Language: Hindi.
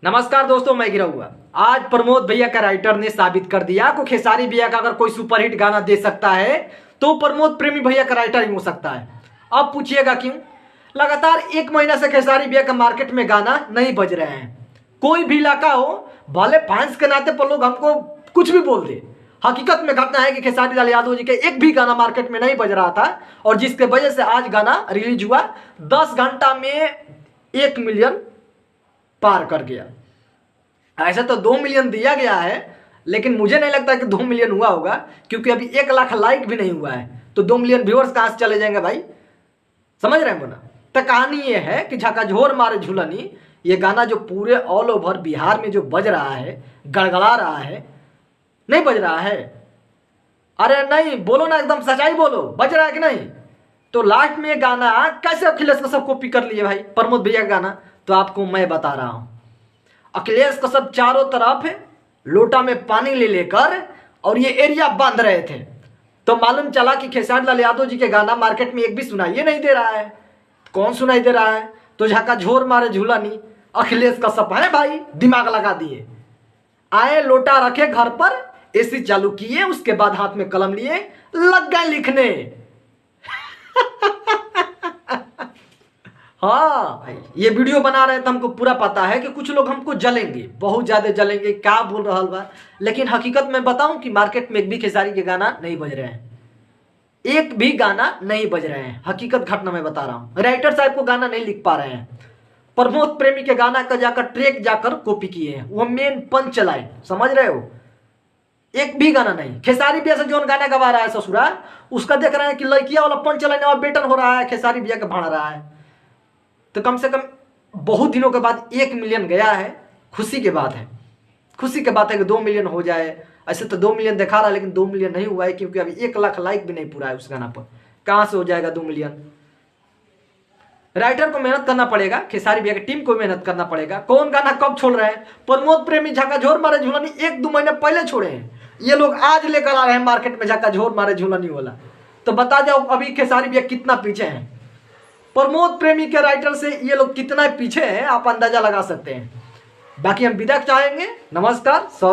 नमस्कार दोस्तों, मैं गिरा हुआ। आज प्रमोद भैया का राइटर ने साबित कर दिया कि खेसारी भैया का अगर कोई सुपरहिट गाना दे सकता है तो प्रमोद प्रेमी भैया का राइटर ही हो सकता है। अब पूछिएगा क्यों? लगातार 1 महीना से खेसारी भैया का मार्केट में गाना नहीं बज रहे हैं। कोई भी इलाका हो, भले फैंस के नाते पर लोग हमको कुछ भी बोल दे, हकीकत में घटना है कि खेसारी लाल यादव जी के एक भी गाना मार्केट में नहीं बज रहा था और जिसके वजह से आज गाना रिलीज हुआ 10 घंटा में 1 मिलियन पार कर गया। ऐसा तो 2 मिलियन दिया गया है, लेकिन मुझे नहीं लगता कि 2 मिलियन हुआ होगा, क्योंकि अभी 1 लाख लाइक भी नहीं हुआ है। तो 2 मिलियन व्यूअर्स कहां से चले जाएंगे भाई? समझ रहे हैं ना? तो कहानी ये है कि झकाझोर मारे झूलनी, ये गाना जो पूरे ऑल ओवर बिहार में जो बज रहा है, गड़गड़ा रहा है, नहीं बज रहा है? अरे नहीं बोलो ना, एकदम सच्चाई बोलो, बज रहा है कि नहीं? तो लास्ट में ये गाना कैसे अखिलेश कश्यप कॉपी कर लिए भाई, प्रमोद भैया का गाना? तो आपको मैं बता रहा हूं। अखिलेश कश्यप चारों तरफ लोटा में पानी ले लेकर और ये एरिया बांध रहे थे, तो मालूम चला कि खेसारी लाल यादव जी के गाना मार्केट में एक भी सुनाई नहीं दे रहा है। कौन सुनाई दे रहा है? तो झकाझोर मारे झूलनी अखिलेश कश्यप है भाई, दिमाग लगा दिए। आए, लोटा रखे घर पर, एसी चालू किए, उसके बाद हाथ में कलम लिए लग गए लिखने। हाँ भाई, ये वीडियो बना रहे तो हमको पूरा पता है कि कुछ लोग हमको जलेंगे, बहुत ज्यादा जलेंगे, क्या बोल रहा बा। लेकिन हकीकत में बताऊं कि मार्केट में एक भी खेसारी के गाना नहीं बज रहे हैं, एक भी गाना नहीं बज रहे हैं। हकीकत घटना मैं बता रहा हूं। राइटर साहब को गाना नहीं लिख पा रहे हैं, प्रमोद प्रेमी के गाना का जाकर ट्रैक जाकर कॉपी किए हैं, वो मेन पंच लाइन, समझ रहे हो? एक भी गाना नहीं। खेसारी भैया से जो गाना गवा रहा है ससुरा, उसका देख रहे हैं कि लड़किया वाला पंच लाइन और बेटर हो रहा है, खेसारी भैया का भाड़ रहा है। तो कम से कम बहुत दिनों के बाद 1 मिलियन गया है, खुशी की बात है। खुशी की बात है कि 2 मिलियन हो जाए। ऐसे तो 2 मिलियन दिखा रहा है, लेकिन 2 मिलियन नहीं हुआ है, क्योंकि अभी 1 लाख लाइक भी नहीं पूरा है उस गाना पर। कहां से हो जाएगा 2 मिलियन? राइटर को मेहनत करना पड़ेगा, खेसारी भैया की टीम को मेहनत करना पड़ेगा। कौन गाना कब छोड़ रहे हैं? प्रमोद प्रेमी झकाझोर मारे झूलनी 1-2 महीने पहले छोड़े हैं, ये लोग आज लेकर आ रहे हैं मार्केट में झकाझोर मारे झूलनी वाला। तो बता जाओ अभी खेसारी भैया कितना पीछे हैं, प्रमोद प्रेमी के राइटर से ये लोग कितना पीछे हैं, आप अंदाजा लगा सकते हैं। बाकी हम विदा चाहेंगे। नमस्कार, सॉरी।